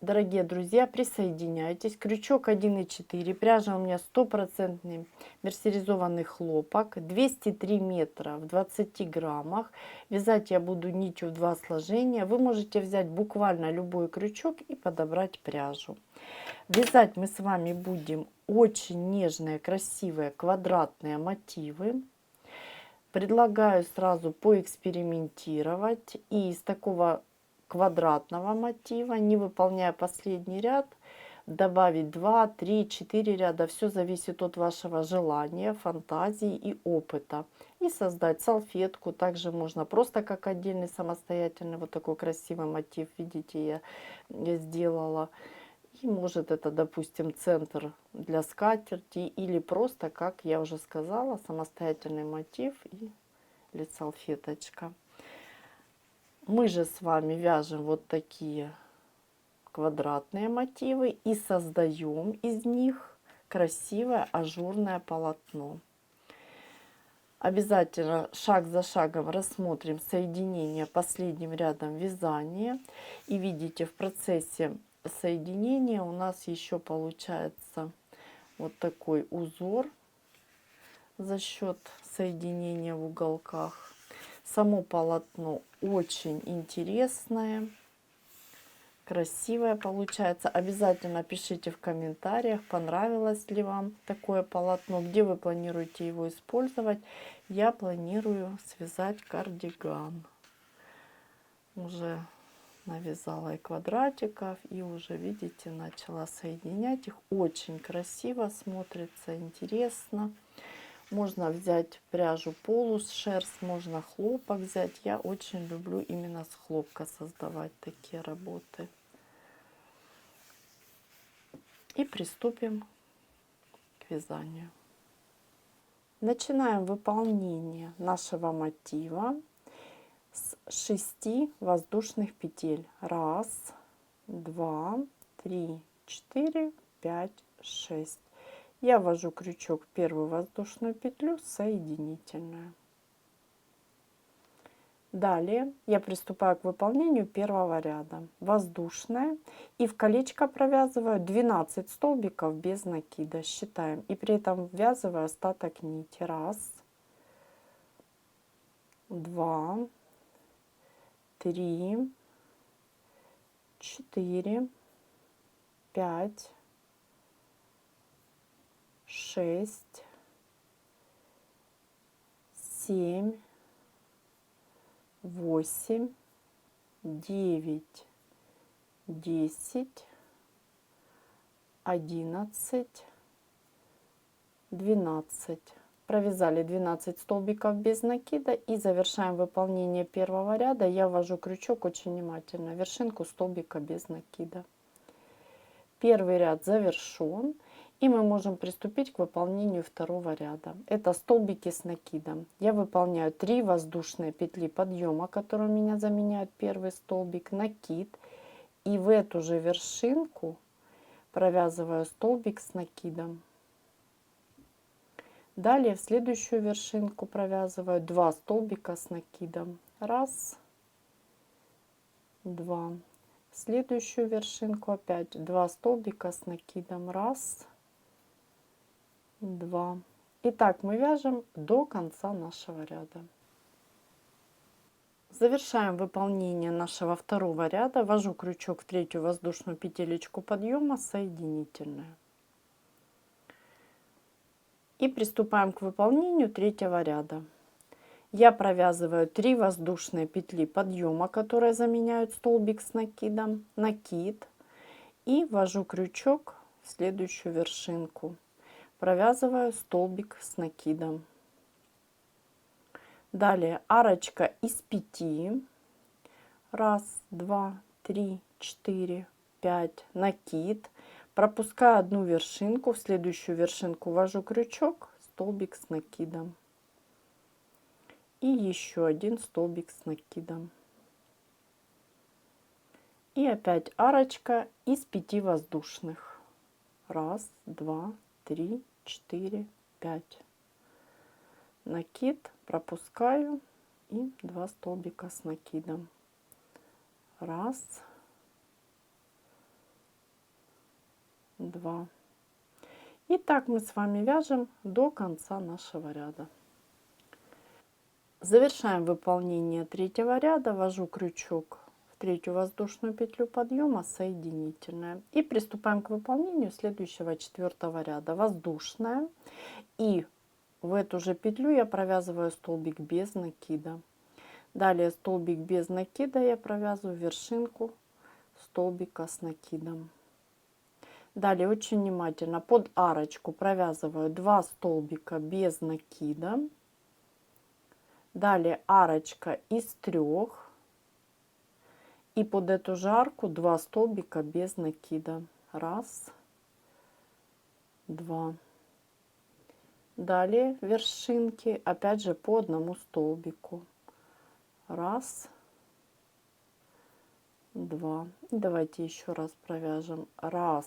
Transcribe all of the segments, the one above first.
Дорогие друзья, присоединяйтесь. Крючок 1,4. Пряжа у меня стопроцентный мерсеризованный хлопок. 203 метра в 20 граммах. Вязать я буду нитью в 2 сложения. Вы можете взять буквально любой крючок и подобрать пряжу. Вязать мы с вами будем очень нежные, красивые квадратные мотивы. Предлагаю сразу поэкспериментировать и из такого квадратного мотива, не выполняя последний ряд, добавить 2, 3, 4 ряда. Все зависит от вашего желания, фантазии и опыта. И создать салфетку. Также можно просто как отдельный самостоятельный вот такой красивый мотив. Видите, я сделала. И может это, допустим, центр для скатерти или просто, как я уже сказала, самостоятельный мотив или салфеточка. Мы же с вами вяжем вот такие квадратные мотивы и создаем из них красивое ажурное полотно. Обязательно шаг за шагом рассмотрим соединение последним рядом вязания. И видите, в процессе соединения у нас еще получается вот такой узор за счет соединения в уголках. Само полотно очень интересное, красивое получается. Обязательно пишите в комментариях, понравилось ли вам такое полотно, где вы планируете его использовать. Я планирую связать кардиган. Уже навязала и квадратиков, и уже, видите, начала соединять их. Очень красиво смотрится, интересно. Можно взять пряжу полушерсть, можно хлопок взять. Я очень люблю именно с хлопка создавать такие работы. И приступим к вязанию. Начинаем выполнение нашего мотива с 6 воздушных петель. 1, 2, 3, 4, 5, 6. Я ввожу крючок в первую воздушную петлю, соединительную. Далее я приступаю к выполнению первого ряда. Воздушная. И в колечко провязываю 12 столбиков без накида. Считаем. И при этом ввязываю остаток нити. 1, 2, 3, 4, 5, 6, 7, 8, 9, 10, 11, 12. Провязали 12 столбиков без накида и завершаем выполнение первого ряда. Я ввожу крючок очень внимательно в вершинку столбика без накида. Первый ряд завершен. И мы можем приступить к выполнению второго ряда. Это столбики с накидом. Я выполняю 3 воздушные петли подъема, которые у меня заменяют первый столбик, накид. И в эту же вершинку провязываю столбик с накидом. Далее в следующую вершинку провязываю 2 столбика с накидом. 1, 2. В следующую вершинку опять 2 столбика с накидом. 1, 2. Итак, мы вяжем до конца нашего ряда. Завершаем выполнение нашего второго ряда. Ввожу крючок в третью воздушную петелечку подъема, соединительная. И приступаем к выполнению третьего ряда. Я провязываю 3 воздушные петли подъема, которые заменяют столбик с накидом, накид. И ввожу крючок в следующую вершинку. Провязываю столбик с накидом. Далее арочка из 5. 1, 2, 3, 4, 5. Накид. Пропускаю одну вершинку. В следующую вершинку ввожу крючок, столбик с накидом. И еще один столбик с накидом. И опять арочка из 5 воздушных. 1, 2, 3, 4, 5. Накид, пропускаю и 2 столбика с накидом. 1, 2. И так мы с вами вяжем до конца нашего ряда. Завершаем выполнение третьего ряда, ввожу крючок в третью воздушную петлю подъема, соединительная, и приступаем к выполнению следующего четвертого ряда. Воздушная, и в эту же петлю я провязываю столбик без накида. Далее столбик без накида я провязываю вершинку столбика с накидом. Далее очень внимательно под арочку провязываю 2 столбика без накида. Далее арочка из 3. И под эту же арку 2 столбика без накида. 1, 2. Далее вершинки опять же по одному столбику. 1, 2. Давайте еще раз провяжем. 1,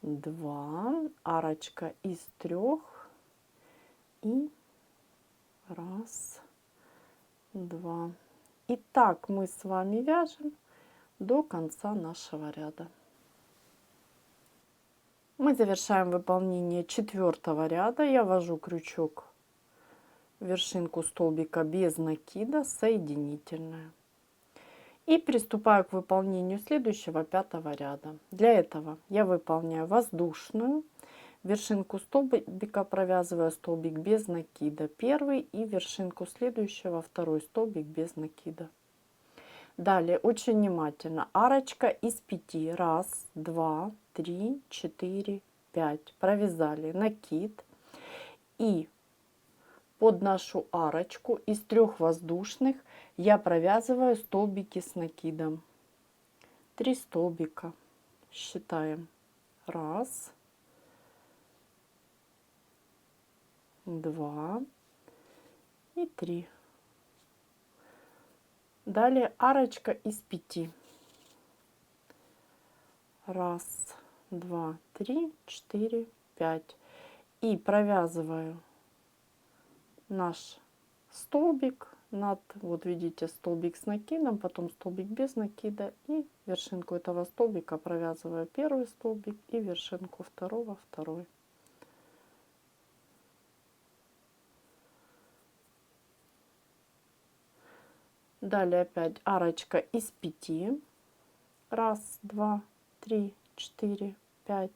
2. Арочка из 3. И 1, 2. И так мы с вами вяжем до конца нашего ряда. Мы завершаем выполнение четвертого ряда. Я ввожу крючок в вершинку столбика без накида, соединительная. И приступаю к выполнению следующего пятого ряда. Для этого я выполняю воздушную. Вершинку столбика провязываю столбик без накида, первый, и вершинку следующего второй столбик без накида. Далее очень внимательно арочка из 5. 1, 2, 3, 4, 5. Провязали накид, и под нашу арочку из 3 воздушных я провязываю столбики с накидом. 3 столбика. Считаем. 1, 2 и 3. Далее арочка из 5. 1, 2, 3, 4, 5. И провязываю наш столбик над, вот видите, столбик с накидом, потом столбик без накида, и вершинку этого столбика провязываю первый столбик и вершинку второго второй. Далее опять арочка из 5. 1, 2, 3, 4, 5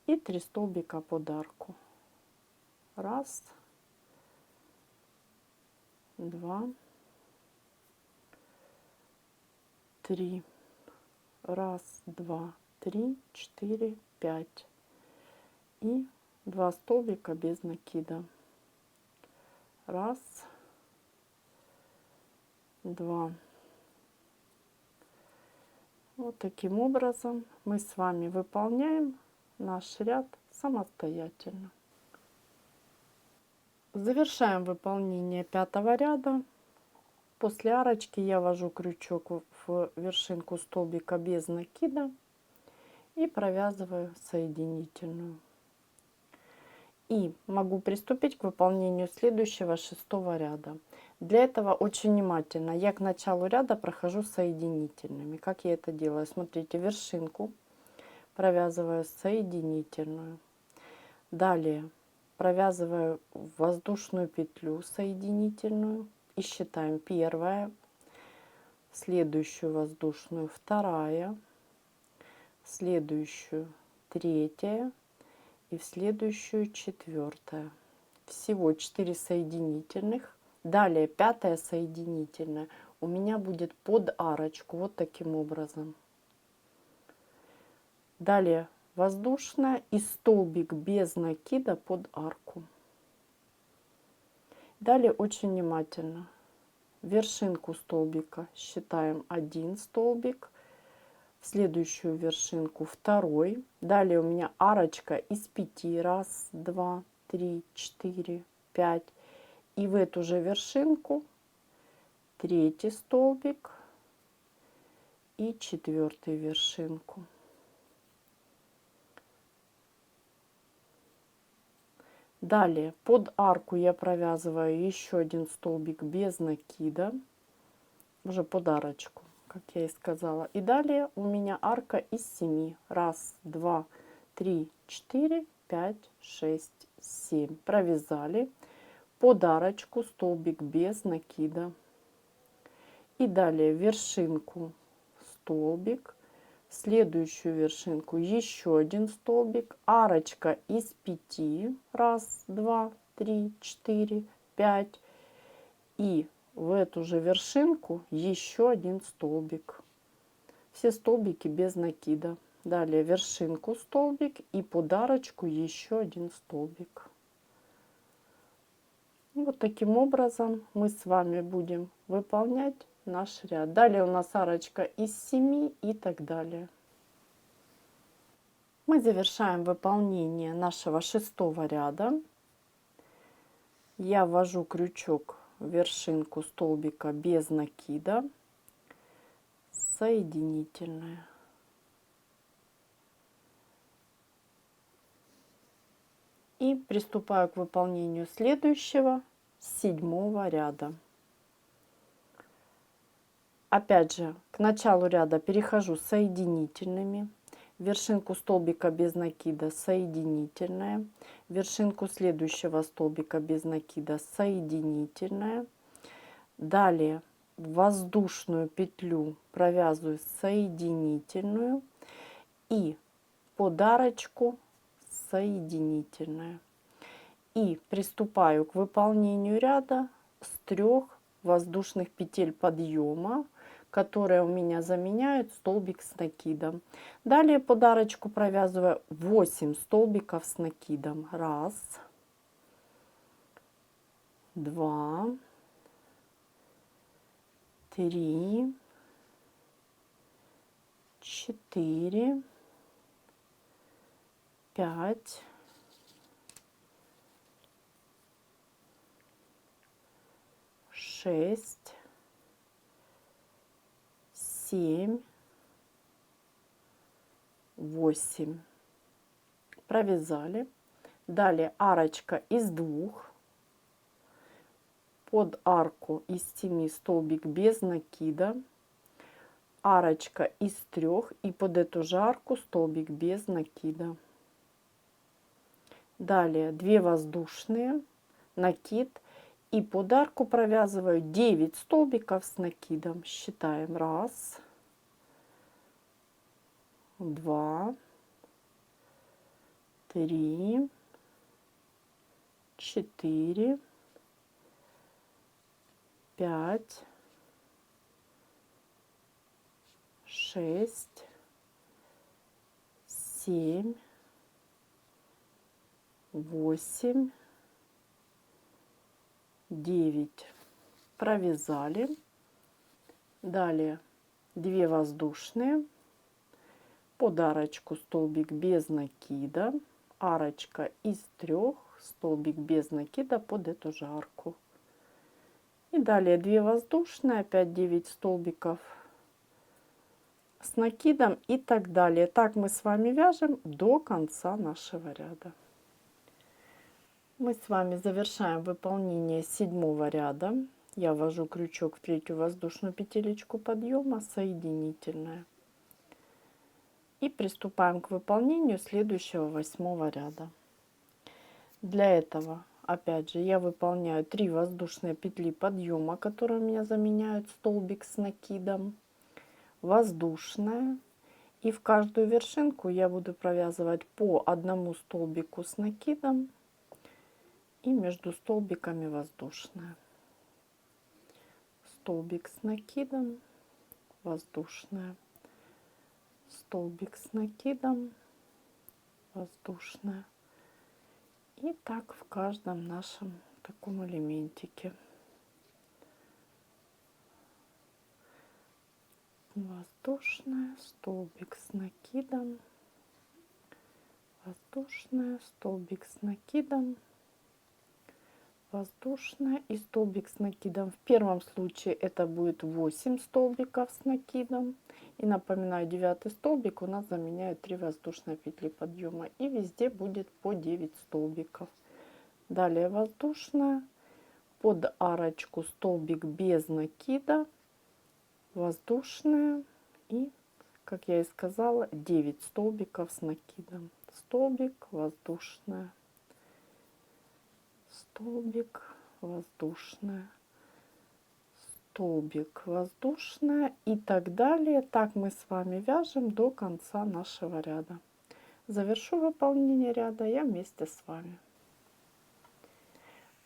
и 3 столбика под арку. 1, 2, 3. 1, 2, 3, 4, 5 и 2 столбика без накида. 1, 2. Вот таким образом мы с вами выполняем наш ряд самостоятельно. Завершаем выполнение пятого ряда. После арочки я ввожу крючок в вершинку столбика без накида и провязываю соединительную. И могу приступить к выполнению следующего шестого ряда. Для этого очень внимательно я к началу ряда прохожу соединительными. Как я это делаю? Смотрите, вершинку провязываю соединительную. Далее провязываю воздушную петлю соединительную и считаем: первая, следующую воздушную вторая, следующую третья и в следующую четвертая. Всего 4 соединительных. Далее 5 соединительная у меня будет под арочку, вот таким образом. Далее воздушная и столбик без накида под арку. Далее очень внимательно вершинку столбика считаем 1 столбик, в следующую вершинку второй. Далее у меня арочка из 5. 1, 2, 3, 4, 5. И в эту же вершинку 3 столбик и 4 вершинку. Далее под арку я провязываю еще 1 столбик без накида, уже под арочку. как я и сказала. И далее у меня арка из 7. Раз, два, три, 4, 5, 6, 7. Провязали под арочку столбик без накида. И далее вершинку столбик, следующую вершинку еще один столбик, арочка из 5, раз, два, три, 4, 5, и в эту же вершинку еще один столбик. Все столбики без накида. Далее вершинку столбик и под арочку еще один столбик. Вот таким образом мы с вами будем выполнять наш ряд. Далее у нас арочка из 7 и так далее. Мы завершаем выполнение нашего 6-го ряда. Я ввожу крючок в вершинку столбика без накида, соединительная. И приступаю к выполнению следующего 7-го ряда. Опять же, к началу ряда перехожу соединительными. Вершинку столбика без накида соединительная. Вершинку следующего столбика без накида соединительная. Далее в воздушную петлю провязываю соединительную и под арочку соединительная. И приступаю к выполнению ряда с 3 воздушных петель подъема, которые у меня заменяют столбик с накидом. Далее под арочку провязываю 8 столбиков с накидом. Раз, два, три, 4, 5, 6, 7, 8. Провязали. Далее арочка из 2. Под арку из 7 столбик без накида. Арочка из 3 и под эту же арку столбик без накида. Далее 2 воздушные, накид, и под арку провязываю 9 столбиков с накидом. Считаем. Раз, два, три, 4, 5, 6, 7, 8, 9. Провязали. Далее 2 воздушные, под арочку столбик без накида, арочка из 3, столбик без накида под эту же арку. И далее 2 воздушные, опять 9 столбиков с накидом и так далее. Так мы с вами вяжем до конца нашего ряда. Мы с вами завершаем выполнение 7-го ряда. Я ввожу крючок в 3-ю воздушную петелечку подъема, соединительная. И приступаем к выполнению следующего 8-го ряда. Для этого, опять же, я выполняю 3 воздушные петли подъема, которые у меня заменяют столбик с накидом, воздушная. И в каждую вершинку я буду провязывать по одному столбику с накидом и между столбиками воздушная. Столбик с накидом, воздушная. Столбик с накидом, воздушная. И так в каждом нашем таком элементике. Воздушная, столбик с накидом, воздушная, столбик с накидом, воздушная и столбик с накидом. В первом случае это будет 8 столбиков с накидом. И напоминаю, 9 столбик у нас заменяет 3 воздушные петли подъема. И везде будет по 9 столбиков. Далее воздушная, под арочку столбик без накида, воздушная и, как я и сказала, 9 столбиков с накидом. Столбик, воздушная, столбик, воздушная, столбик, воздушная и так далее. Так мы с вами вяжем до конца нашего ряда. Завершу выполнение ряда я вместе с вами.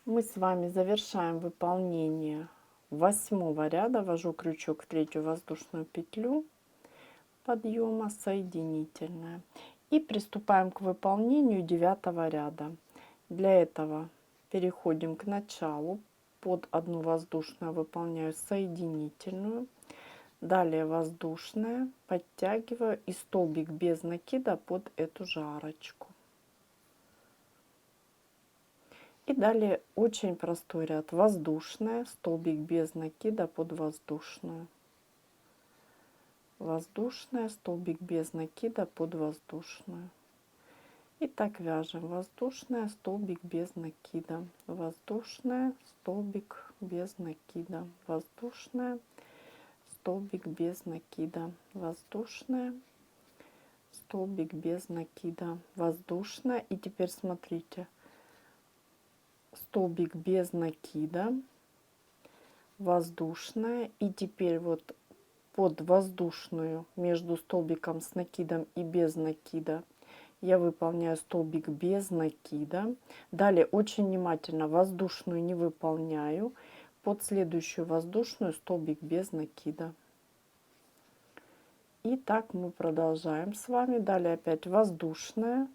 Мы с вами завершаем выполнение 8 ряда. Ввожу крючок в 3-ю воздушную петлю подъема, соединительная, и приступаем к выполнению 9 ряда. Для этого переходим к началу. Под одну воздушную выполняю соединительную, далее воздушная, подтягиваю и столбик без накида под эту же арочку. И далее очень простой ряд: воздушная, столбик без накида под воздушную, воздушная, столбик без накида под воздушную. И так вяжем: воздушная, столбик без накида, воздушная, столбик без накида, воздушная, столбик без накида, воздушная, столбик без накида, воздушная. И теперь смотрите: столбик без накида, воздушная, и теперь вот под воздушную между столбиком с накидом и без накида я выполняю столбик без накида. Далее очень внимательно воздушную не выполняю, под следующую воздушную столбик без накида. И так мы продолжаем с вами. Далее опять воздушная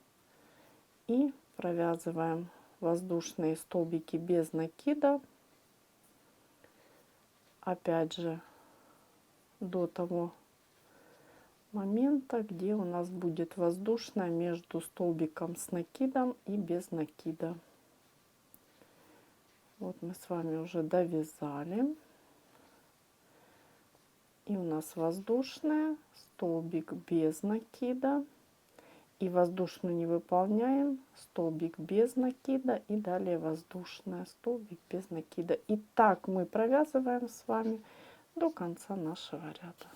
и провязываем воздушные столбики без накида, опять же до того момента, где у нас будет воздушная между столбиком с накидом и без накида. Вот мы с вами уже довязали, и у нас воздушная, столбик без накида, и воздушную не выполняем, столбик без накида, и далее воздушная, столбик без накида. И так мы провязываем с вами до конца нашего ряда.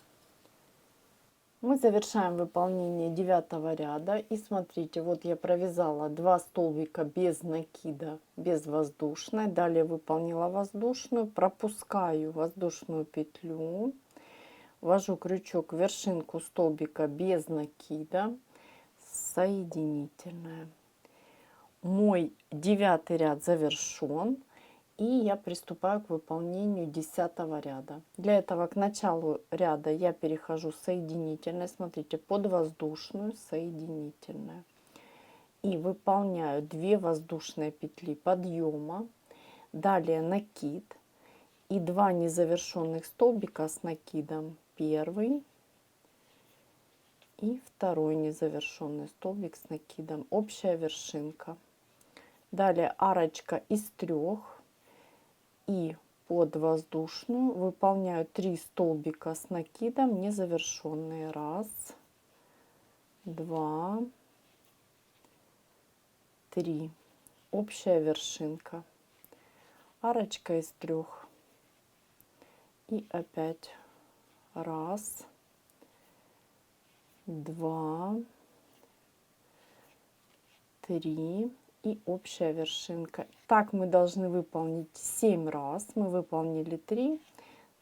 Мы завершаем выполнение 9 ряда. И смотрите, вот я провязала 2 столбика без накида, без воздушной. Далее выполнила воздушную, пропускаю воздушную петлю, ввожу крючок в вершинку столбика без накида, соединительная. Мой 9 ряд завершен. И я приступаю к выполнению 10 ряда. Для этого к началу ряда я перехожу соединительной, смотрите, под воздушную, соединительная. И выполняю 2 воздушные петли подъема, далее накид и 2 незавершенных столбика с накидом. Первый и второй незавершенный столбик с накидом. Общая вершинка. Далее арочка из 3. И под воздушную выполняю 3 столбика с накидом незавершенные. 1, 2, 3. Общая вершинка. Арочка из 3. И опять 1, 2, 3. И общая вершинка. Так мы должны выполнить 7 раз. Мы выполнили 3.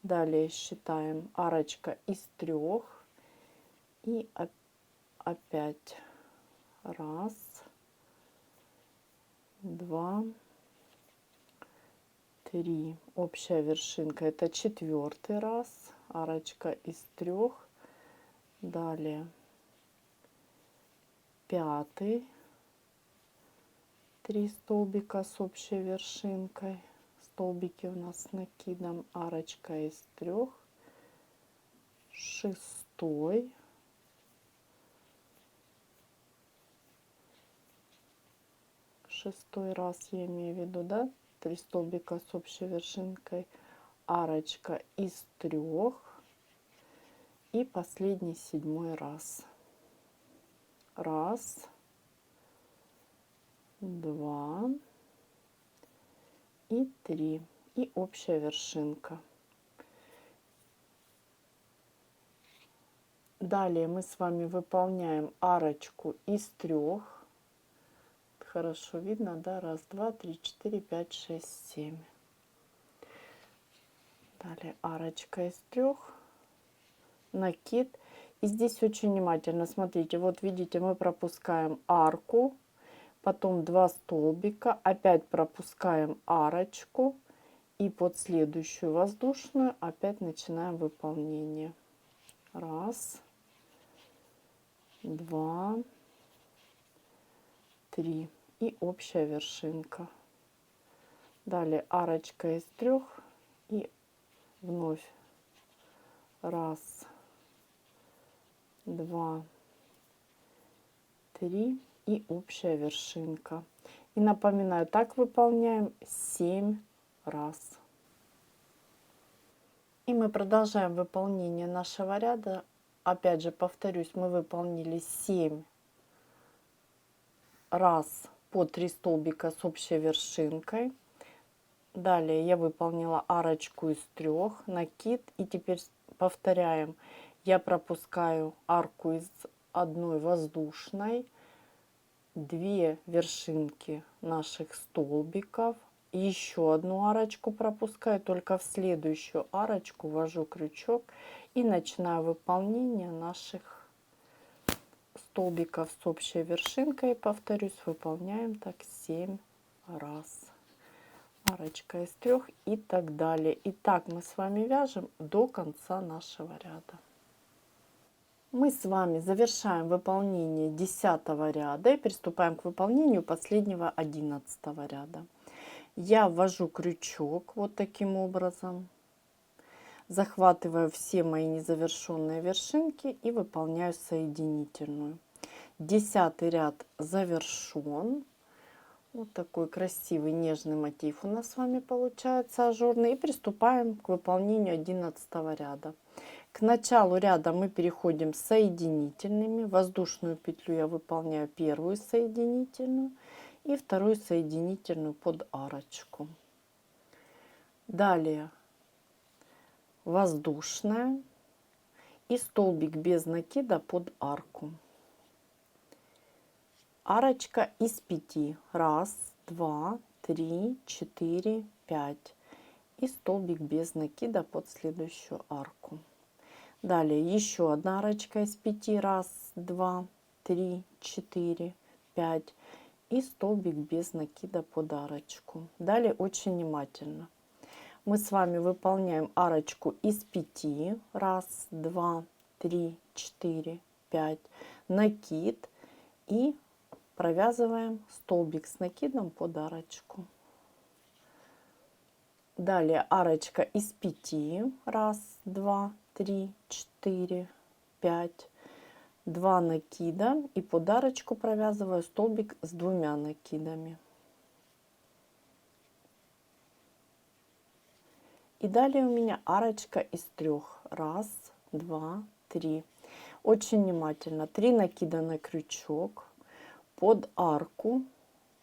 Далее считаем арочка из 3. И опять 1, 2, 3. Общая вершинка. Это 4-й раз. Арочка из 3. Далее 5-й. 3 столбика с общей вершинкой, столбики у нас с накидом, арочка из 3, 6-й, 6-й раз я имею в виду, да, 3 столбика с общей вершинкой, арочка из 3 и последний 7-й раз. 1, 2 и 3. И общая вершинка. Далее мы с вами выполняем арочку из 3. Хорошо видно, да? 1, 2, 3, 4, 5, 6, 7. Далее арочка из 3, накид. И здесь очень внимательно смотрите. Вот видите, мы пропускаем арку, потом 2 столбика, опять пропускаем арочку и под следующую воздушную опять начинаем выполнение. 1, 2, 3 и общая вершинка. Далее арочка из 3 и вновь 1, 2, 3 и общая вершинка. И напоминаю, так выполняем 7 раз. И мы продолжаем выполнение нашего ряда. Опять же повторюсь, мы выполнили 7 раз по 3 столбика с общей вершинкой. Далее я выполнила арочку из 3, накид, и теперь повторяем. Я пропускаю арку из 1 воздушной, 2 вершинки наших столбиков, еще одну арочку пропускаю, только в следующую арочку ввожу крючок и начинаю выполнение наших столбиков с общей вершинкой. Повторюсь, выполняем так 7 раз. Арочка из 3 и так далее. И так мы с вами вяжем до конца нашего ряда. Мы с вами завершаем выполнение 10 ряда и приступаем к выполнению последнего 11 ряда. Я ввожу крючок вот таким образом, захватываю все мои незавершенные вершинки и выполняю соединительную. 10 ряд завершен. Вот такой красивый нежный мотив у нас с вами получается ажурный. И приступаем к выполнению 11 ряда. К началу ряда мы переходим с соединительными. Воздушную петлю я выполняю первую соединительную и вторую соединительную под арочку. Далее воздушная и столбик без накида под арку. Арочка из 5. 1, 2, 3, 4, 5. И столбик без накида под следующую арку. Далее еще одна арочка из 5. 1, 2, 3, 4, 5. И столбик без накида под арочку. Далее очень внимательно. Мы с вами выполняем арочку из 5. 1, 2, 3, 4, 5. Накид и провязываем столбик с накидом под арочку. Далее арочка из 5. 1, 2, 3, 4, 5. 2 накида и под арочку провязываю столбик с 2 накидами. И далее у меня арочка из 3. 1, 2, 3. Очень внимательно. 3 накида на крючок. Под арку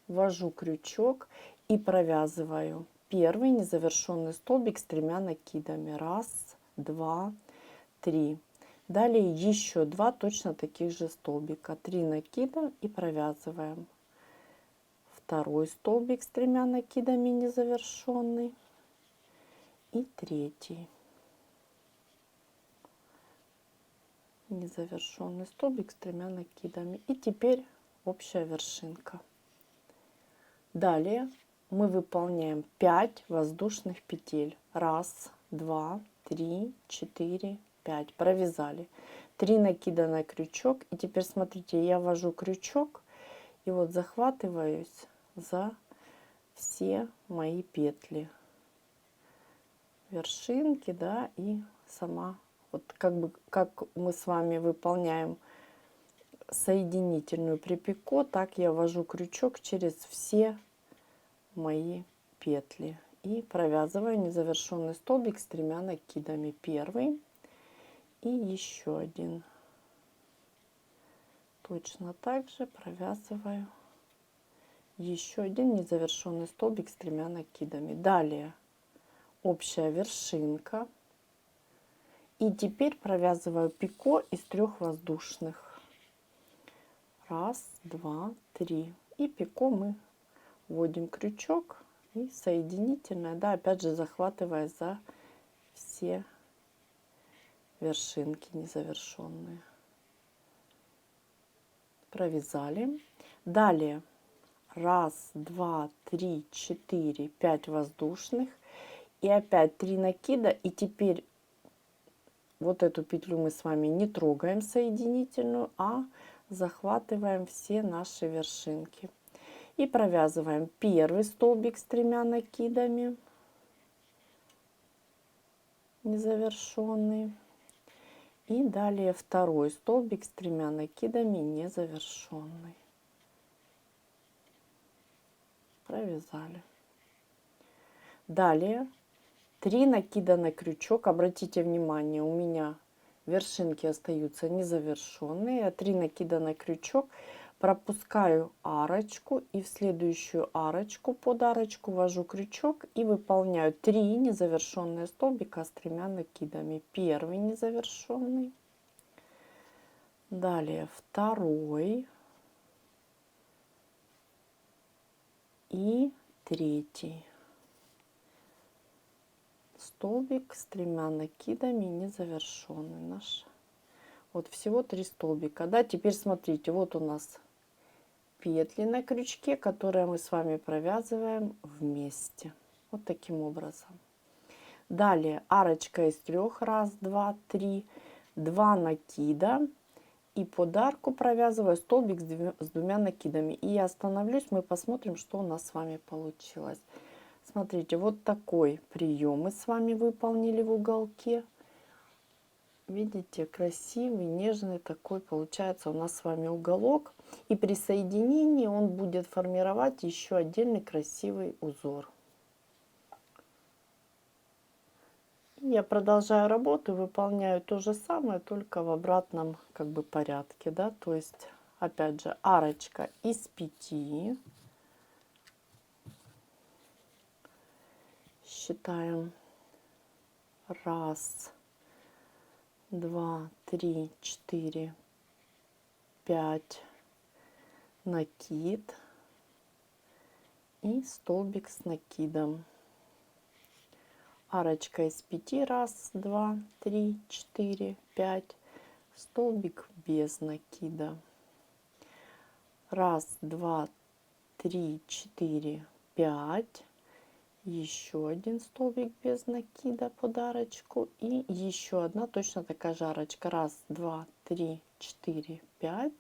ввожу крючок и провязываю первый незавершенный столбик с 3 накидами. 1, 2, 3. Далее еще 2 точно таких же столбика. 3 накида и провязываем второй столбик с 3 накидами незавершенный и третий незавершенный столбик с 3 накидами. И теперь общая вершинка. Далее мы выполняем 5 воздушных петель. 1, 2, 3, 4, 5. Провязали. 3 накида на крючок. И теперь смотрите, я ввожу крючок и вот захватываюсь за все мои петли. Вершинки, да, и сама. Вот как мы с вами выполняем соединительную при пико, так я ввожу крючок через все мои петли и провязываю незавершенный столбик с 3 накидами. Первый и еще один. Точно так же провязываю еще один незавершенный столбик с 3 накидами. Далее общая вершинка. И теперь провязываю пико из 3 воздушных. 1, 2, 3. И пико мы вводим крючок и соединительное, да, опять же захватывая за все вершинки незавершенные. Провязали. Далее 1, 2, 3, 4, 5 воздушных. И опять 3 накида. И теперь вот эту петлю мы с вами не трогаем соединительную, а захватываем все наши вершинки. И провязываем первый столбик с 3 накидами, незавершенный. И далее второй столбик с 3 накидами, незавершенный. Провязали. Далее 3 накида на крючок. Обратите внимание, у меня вершинки остаются незавершенные. 3 накида на крючок, пропускаю арочку и в следующую арочку, под арочку ввожу крючок и выполняю 3 незавершенные столбика с 3 накидами. Первый незавершенный, далее второй и третий столбик с 3 накидами, незавершенный наш. Вот всего 3 столбика. Да, теперь смотрите, вот у нас петли на крючке, которые мы с вами провязываем вместе. Вот таким образом. Далее арочка из 3, 1, 2, 3, 2 накида. И под арку провязываю столбик с 2 накидами. И я остановлюсь, мы посмотрим, что у нас с вами получилось. Смотрите, вот такой прием мы с вами выполнили в уголке. Видите, красивый, нежный такой получается у нас с вами уголок. И при соединении он будет формировать еще отдельный красивый узор. Я продолжаю работу, выполняю то же самое, только в обратном как бы порядке, да, то есть опять же арочка из 5. Считаем 1, 2, 3, 4, 5 накид и столбик с накидом. Арочка из 5, 1, 2, 3, 4, 5, столбик без накида. 1, 2, 3, 4, 5. Еще один столбик без накида под арочку и еще одна точно такая же арочка. 1, 2, 3, 4, 5,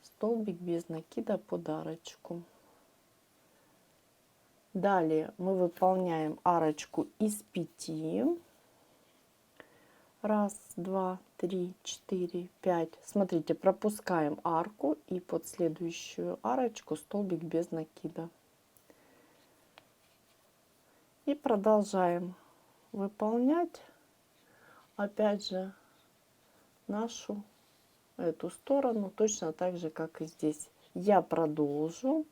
столбик без накида под арочку. Далее мы выполняем арочку из 5. 1, 2, 3, 4, 5. Смотрите, пропускаем арку и под следующую арочку столбик без накида. И продолжаем выполнять опять же нашу эту сторону точно так же, как и здесь. Я продолжу,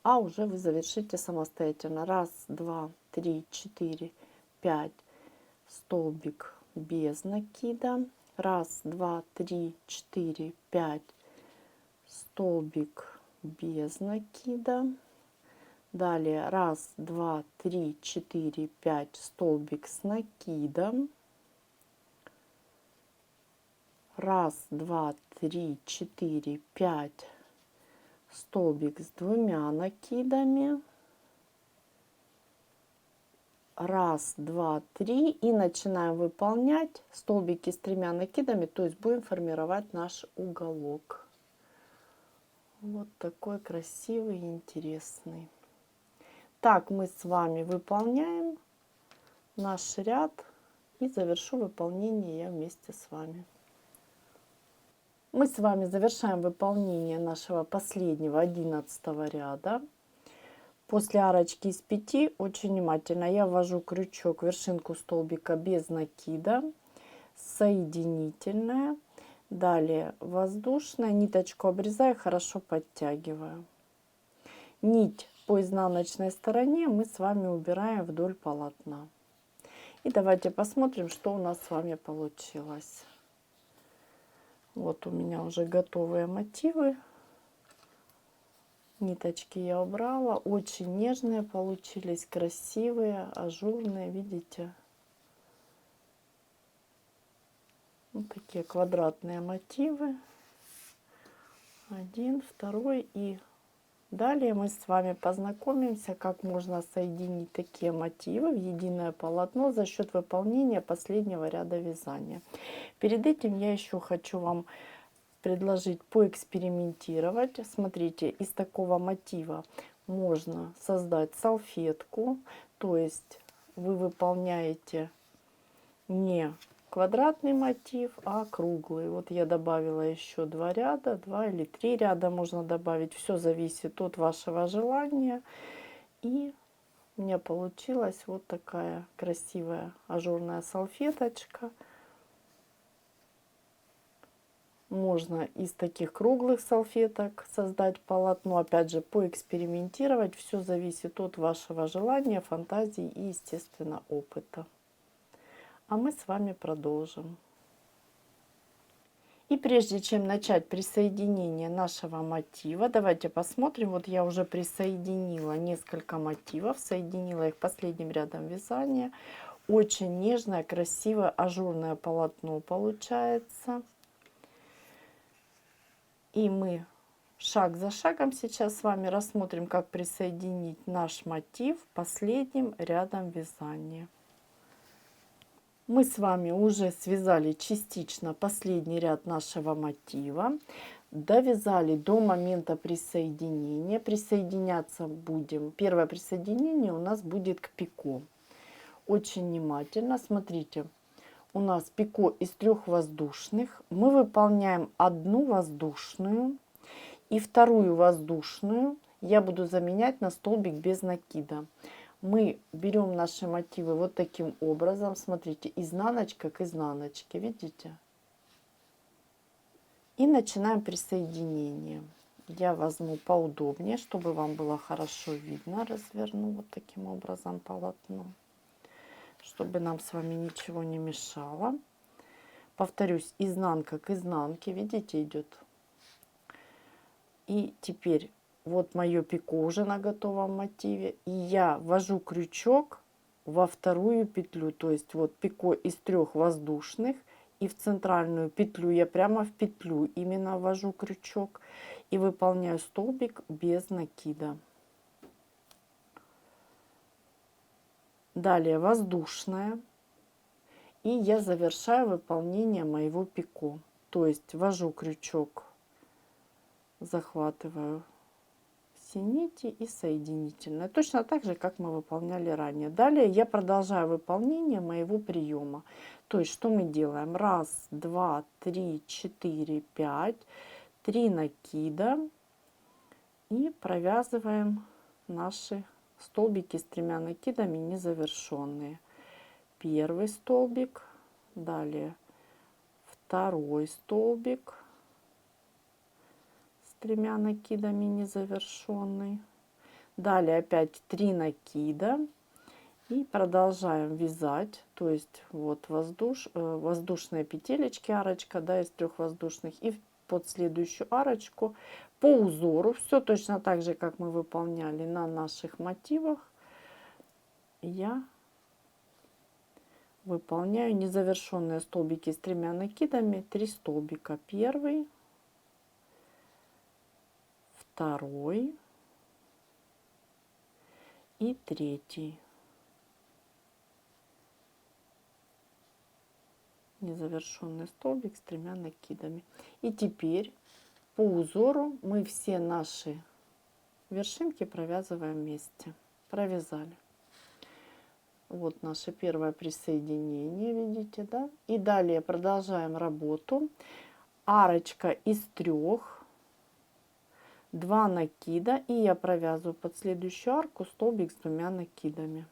а уже вы завершите самостоятельно. 1, 2, 3, 4, 5, столбик без накида. 1, 2, 3, 4, 5, столбик без накида. Далее 1, 2, 3, 4, 5, столбик с накидом. 1, 2, 3, 4, 5, столбик с 2 накидами. 1, 2, 3 и начинаем выполнять столбики с 3 накидами, то есть будем формировать наш уголок. Вот такой красивый и интересный. Так мы с вами выполняем наш ряд и завершу выполнение я вместе с вами. Мы с вами завершаем выполнение нашего последнего 11 ряда. После арочки из 5 очень внимательно я ввожу крючок в вершинку столбика без накида, соединительная, далее воздушная, ниточку обрезаю, хорошо подтягиваю. Нить по изнаночной стороне мы с вами убираем вдоль полотна. И давайте посмотрим, что у нас с вами получилось. Вот у меня уже готовые мотивы. Ниточки я убрала. Очень нежные получились, красивые, ажурные, видите? Вот такие квадратные мотивы. Один, второй. И далее мы с вами познакомимся, как можно соединить такие мотивы в единое полотно за счет выполнения последнего ряда вязания. Перед этим я еще хочу вам предложить поэкспериментировать. Смотрите, из такого мотива можно создать салфетку, то есть вы выполняете не квадратный мотив, а круглый. Вот я добавила еще 2 ряда, 2 или 3 ряда можно добавить. Все зависит от вашего желания. И у меня получилась вот такая красивая ажурная салфеточка. Можно из таких круглых салфеток создать полотно. Опять же, поэкспериментировать. Все зависит от вашего желания, фантазии и, естественно, опыта. А мы с вами продолжим. И прежде чем начать присоединение нашего мотива, давайте посмотрим. Вот я уже присоединила несколько мотивов, соединила их последним рядом вязания. Очень нежное, красивое, ажурное полотно получается. И мы шаг за шагом сейчас с вами рассмотрим, как присоединить наш мотив последним рядом вязания. Мы с вами уже связали частично последний ряд нашего мотива, довязали до момента присоединения. Присоединяться будем. Первое присоединение у нас будет к пико. Очень внимательно смотрите. У нас пико из 3 воздушных. Мы выполняем одну воздушную и вторую воздушную я буду заменять на столбик без накида. Мы берем наши мотивы вот таким образом. Смотрите, изнаночка к изнаночке, видите? И начинаем присоединение. Я возьму поудобнее, чтобы вам было хорошо видно. Разверну вот таким образом полотно, чтобы нам с вами ничего не мешало. Повторюсь, изнанка к изнанке, видите, идет. И теперь вот мое пико уже на готовом мотиве. И я ввожу крючок во вторую петлю. То есть вот пико из 3 воздушных. И в центральную петлю я прямо в петлю именно ввожу крючок. И выполняю столбик без накида. Далее воздушная. И я завершаю выполнение моего пико. То есть ввожу крючок, захватываю все нити и соединительная. Точно так же, как мы выполняли ранее. Далее я продолжаю выполнение моего приема. То есть что мы делаем? 1, 2, 3, 4, 5. 3 накида. И провязываем наши столбики с 3 накидами незавершенные. Первый столбик, далее второй столбик с 3 накидами незавершенный, далее опять 3 накида и продолжаем вязать. То есть вот воздушные петелечки, арочка, да, из 3 воздушных, и под следующую арочку по узору все точно так же, как мы выполняли на наших мотивах. Я выполняю незавершенные столбики с 3 накидами, 3 столбика. Первый, второй и третий. Незавершенный столбик с 3 накидами. И теперь по узору мы все наши вершинки провязываем вместе. Провязали. Вот наше первое присоединение, видите, да? И далее продолжаем работу. Арочка из 3, 2 накида, и я провязываю под следующую арку столбик с 2 накидами.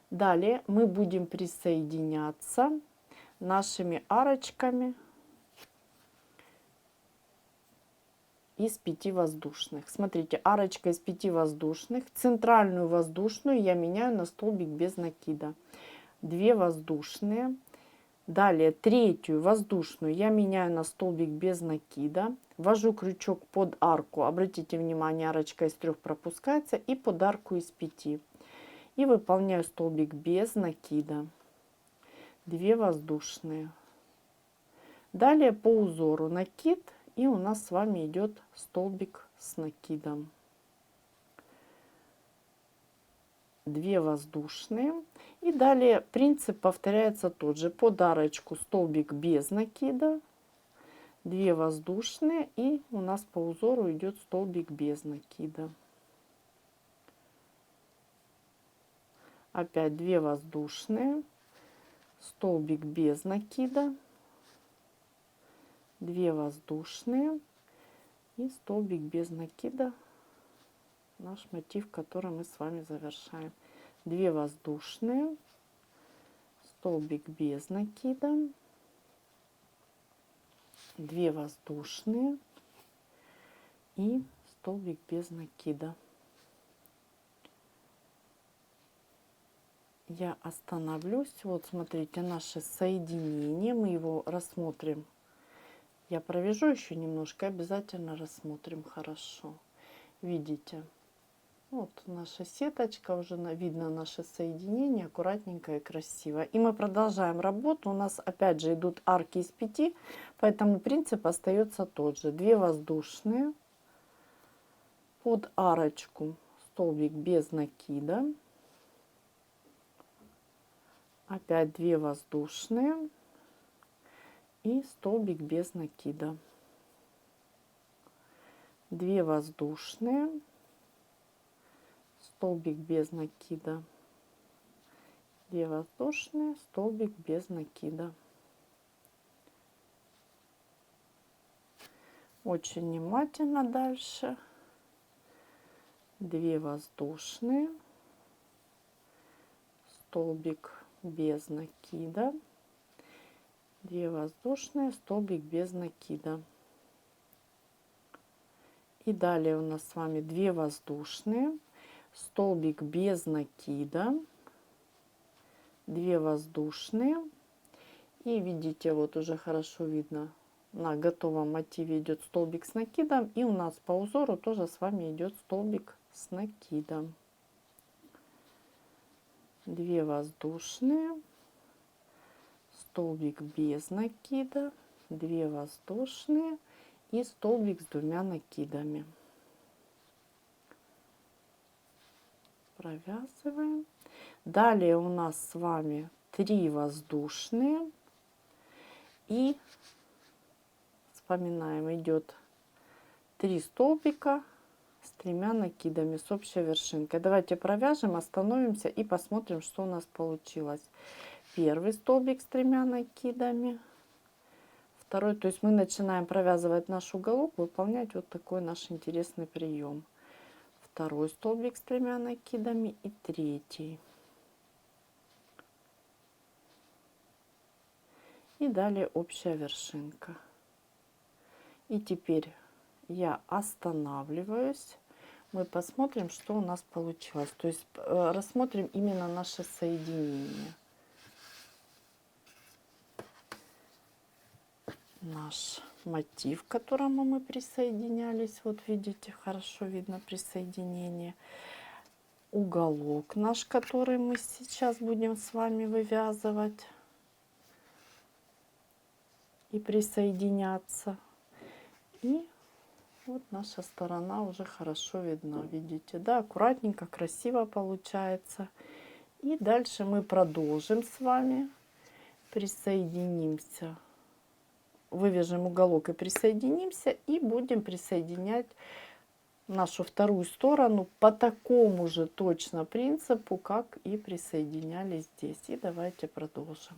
Далее мы будем присоединяться нашими арочками из 5 воздушных. Смотрите, арочка из 5 воздушных. Центральную воздушную я меняю на столбик без накида. 2 воздушные. Далее третью воздушную я меняю на столбик без накида. Ввожу крючок под арку. Обратите внимание, арочка из 3 пропускается. И под арку из 5. И выполняю столбик без накида. 2 воздушные. Далее по узору накид. И у нас с вами идет столбик с накидом. 2 воздушные. И далее принцип повторяется тот же. Под арочку столбик без накида, 2 воздушные, и у нас по узору идет столбик без накида. Опять 2 воздушные, столбик без накида, 2 воздушные и столбик без накида. Наш мотив, который мы с вами завершаем. 2 воздушные, столбик без накида, 2 воздушные и столбик без накида. Я остановлюсь. Вот смотрите, наше соединение. Мы его рассмотрим. Я провяжу еще немножко, обязательно рассмотрим хорошо. Видите? Вот наша сеточка, уже видно наше соединение, аккуратненько и красиво. И мы продолжаем работу. У нас опять же идут арки из 5, поэтому принцип остается тот же. 2 воздушные, под арочку столбик без накида, опять 2 воздушные и столбик без накида. 2 воздушные, столбик без накида, 2 воздушные, столбик без накида. Очень внимательно дальше. 2 воздушные, столбик без накида, 2 воздушные, столбик без накида. И далее у нас с вами 2 воздушные, столбик без накида, 2 воздушные. И видите, вот уже хорошо видно, на готовом мотиве идет столбик с накидом. И у нас по узору тоже с вами идет столбик с накидом. 2 воздушные, столбик без накида, 2 воздушные и столбик с 2 накидами. Провязываем. Далее у нас с вами 3 воздушные и вспоминаем, идет 3 столбика с 3 накидами с общей вершинкой. Давайте провяжем, остановимся и посмотрим, что у нас получилось. Первый столбик с 3 накидами, второй, то есть мы начинаем провязывать наш уголок, выполнять вот такой наш интересный прием. Второй столбик с 3 накидами и третий. И далее общая вершинка. И теперь я останавливаюсь. Мы посмотрим, что у нас получилось. То есть рассмотрим именно наше соединение. Наш мотив, к которому мы присоединялись. Вот видите, хорошо видно присоединение. Уголок наш, который мы сейчас будем с вами вывязывать и присоединяться. И вот наша сторона уже хорошо видна, видите, да, аккуратненько, красиво получается. И дальше мы продолжим с вами, присоединимся, вывяжем уголок и присоединимся, и будем присоединять нашу вторую сторону по такому же точно принципу, как и присоединялись здесь. И давайте продолжим.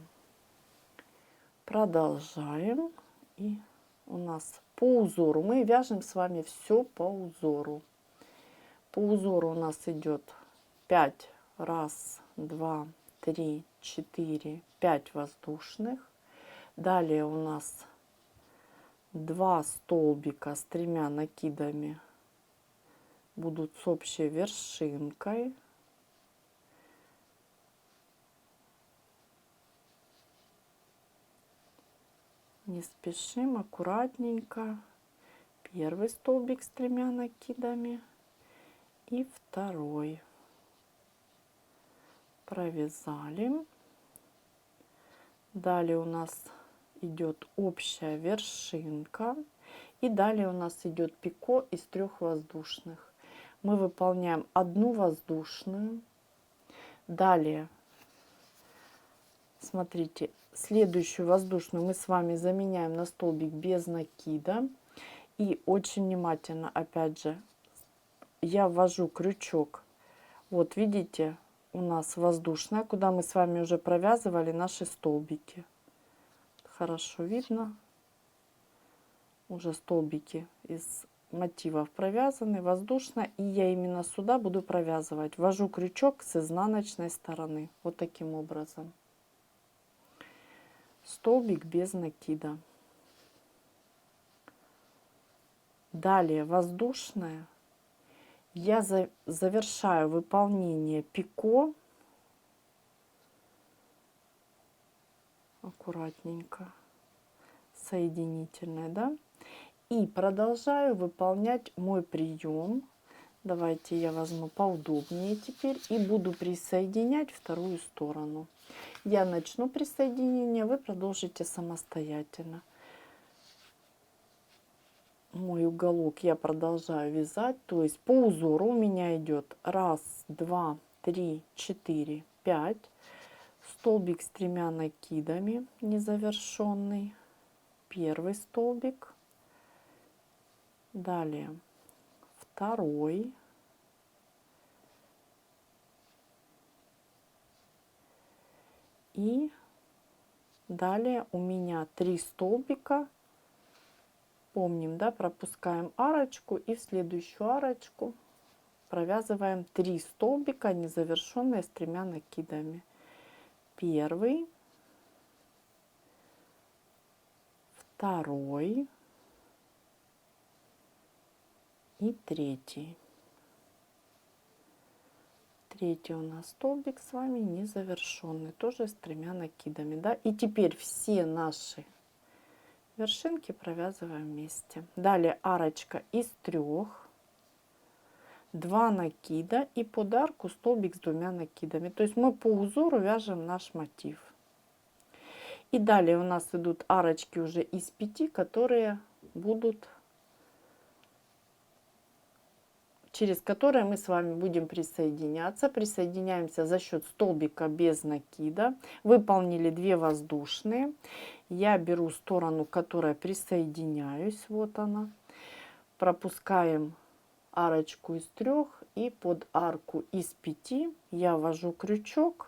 Продолжаем. И у нас по узору мы вяжем с вами все по узору. По узору у нас идет 5, 1, 2, 3, 4, 5 воздушных. Далее у нас 2 столбика с 3 накидами будут с общей вершинкой. Не спешим, аккуратненько. Первый столбик с 3 накидами и второй. Провязали. Далее у нас идет общая вершинка. И далее у нас идет пико из 3 воздушных. Мы выполняем 1 воздушную. Далее, смотрите, следующую воздушную мы с вами заменяем на столбик без накида. И очень внимательно, опять же, я ввожу крючок. Вот видите, у нас воздушная, куда мы с вами уже провязывали наши столбики. Хорошо видно. Уже столбики из мотивов провязаны, воздушно, и я именно сюда буду провязывать. Ввожу крючок с изнаночной стороны, вот таким образом. Столбик без накида. Далее воздушная. Я завершаю выполнение пико. Аккуратненько. Соединительной, да? И продолжаю выполнять мой прием. Давайте я возьму поудобнее теперь и буду присоединять вторую сторону. Я начну присоединение, вы продолжите самостоятельно. Мой уголок я продолжаю вязать, то есть по узору у меня идет 1, 2, 3, 4, 5. Столбик с 3 накидами незавершенный. Первый столбик. Далее второй. И далее у меня 3 столбика. Помним, да, пропускаем арочку и в следующую арочку провязываем 3 столбика, незавершенные с 3 накидами. Первый, второй и третий. Третий у нас столбик с вами незавершенный, тоже с 3 накидами, да. И теперь все наши вершинки провязываем вместе. Далее арочка из 3, 2 накида и под арку столбик с 2 накидами. То есть мы по узору вяжем наш мотив. И далее у нас идут арочки уже из 5, которые будут, через которые мы с вами будем присоединяться. Присоединяемся за счет столбика без накида. Выполнили 2 воздушные. Я беру сторону, к которой присоединяюсь. Вот она. Пропускаем арочку из 3 и под арку из 5 я ввожу крючок,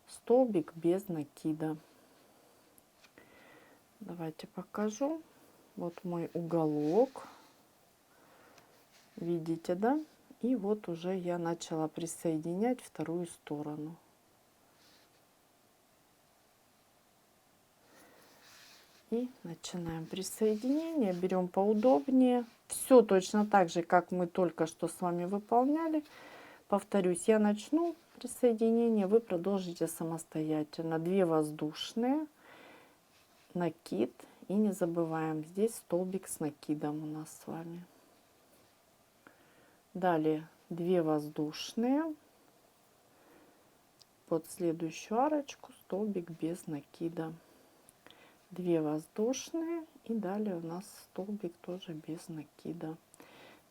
столбик без накида. Давайте покажу. Вот мой уголок. Видите, да? И вот уже я начала присоединять вторую сторону. И начинаем присоединение. Берем поудобнее. Все точно так же, как мы только что с вами выполняли. Повторюсь, я начну присоединение, вы продолжите самостоятельно. 2 воздушные, накид. И не забываем, здесь столбик с накидом у нас с вами. Далее 2 воздушные. Под следующую арочку столбик без накида. 2 воздушные. И далее у нас столбик тоже без накида.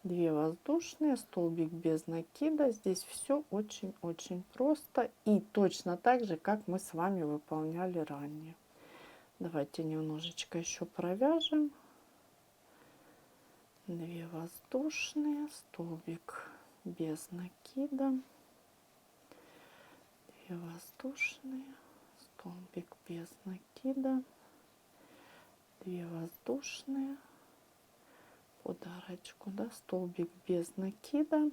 2 воздушные, столбик без накида. Здесь все очень-очень просто. И точно так же, как мы с вами выполняли ранее. Давайте немножечко еще провяжем. 2 воздушные, столбик без накида. 2 воздушные, столбик без накида. 2 воздушные. Под арочку, да, столбик без накида,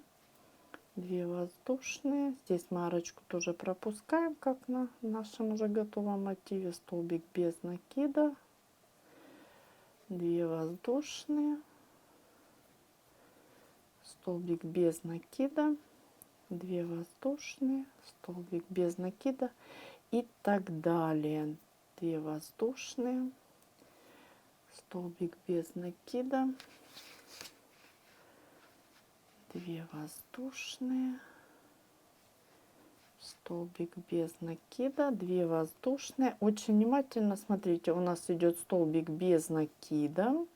2 воздушные. Здесь мы арочку тоже пропускаем, как на нашем уже готовом мотиве. Столбик без накида, 2 воздушные, столбик без накида, 2 воздушные, столбик без накида и так далее. 2 воздушные, столбик без накида, 2 воздушные, столбик без накида, 2 воздушные. Очень внимательно смотрите, у нас идет столбик без накида.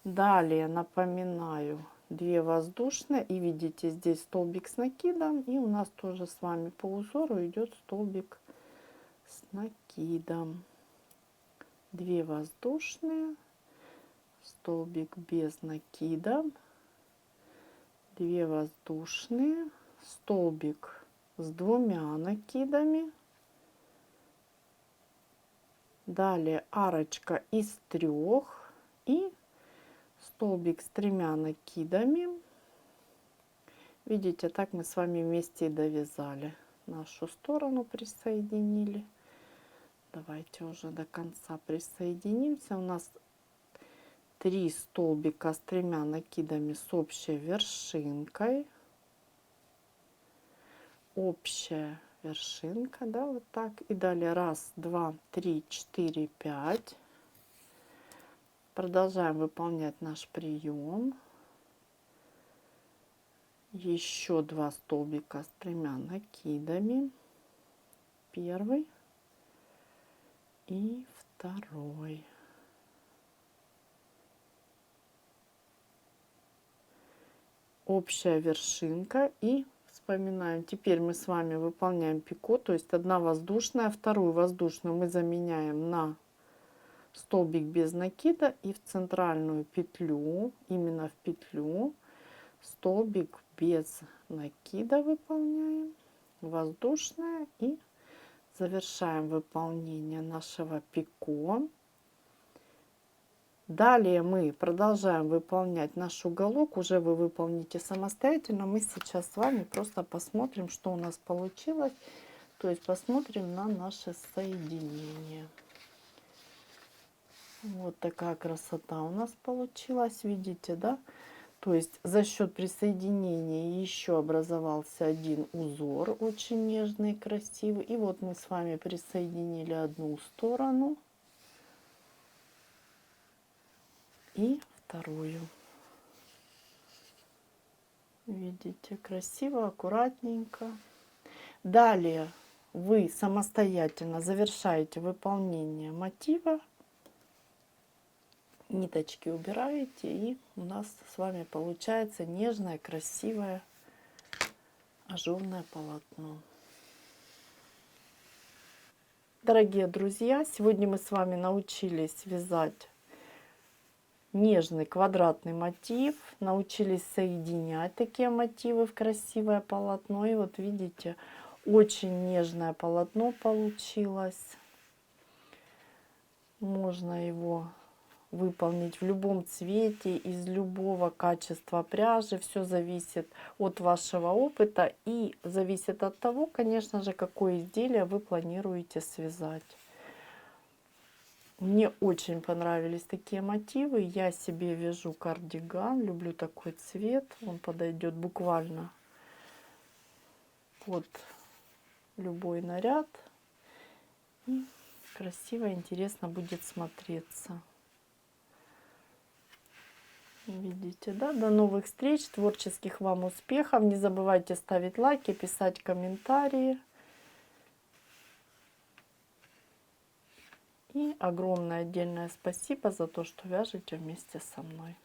Далее напоминаю, 2 воздушные, и видите, здесь столбик с накидом, и у нас тоже с вами по узору идет столбик с накидом. 2 воздушные, столбик без накида, 2 воздушные, столбик с 2 накидами, далее арочка из 3 и столбик с 3 накидами. Видите, так мы с вами вместе и довязали. Нашу сторону присоединили. Давайте уже до конца присоединимся. У нас 3 столбика с 3 накидами с общей вершинкой. Общая вершинка, да, вот так. И далее 1, 2, 3, 4, 5. Продолжаем выполнять наш прием. Еще 2 столбика с 3 накидами. Первый и второй. Общая вершинка. И вспоминаем, теперь мы с вами выполняем пико, то есть 1 воздушная, вторую воздушную мы заменяем на столбик без накида и в центральную петлю, именно в петлю, столбик без накида выполняем, воздушная, и завершаем выполнение нашего пико. Далее мы продолжаем выполнять наш уголок, уже вы выполните самостоятельно. Мы сейчас с вами просто посмотрим, что у нас получилось, то есть посмотрим на наше соединение. Вот такая красота у нас получилась, видите, да? То есть за счет присоединения еще образовался один узор, очень нежный и красивый. И вот мы с вами присоединили одну сторону и вторую. Видите, красиво, аккуратненько. Далее вы самостоятельно завершаете выполнение мотива. Ниточки убираете, и у нас с вами получается нежное, красивое ажурное полотно. Дорогие друзья, сегодня мы с вами научились вязать нежный квадратный мотив, научились соединять такие мотивы в красивое полотно. И вот видите, очень нежное полотно получилось. Можно его выполнить в любом цвете, из любого качества пряжи. Все зависит от вашего опыта и зависит от того, конечно же, какое изделие вы планируете связать. Мне очень понравились такие мотивы. Я себе вяжу кардиган, люблю такой цвет. Он подойдет буквально под любой наряд. И красиво, интересно будет смотреться. Видите, да? До новых встреч, творческих вам успехов. Не забывайте ставить лайки, писать комментарии. И огромное отдельное спасибо за то, что вяжете вместе со мной.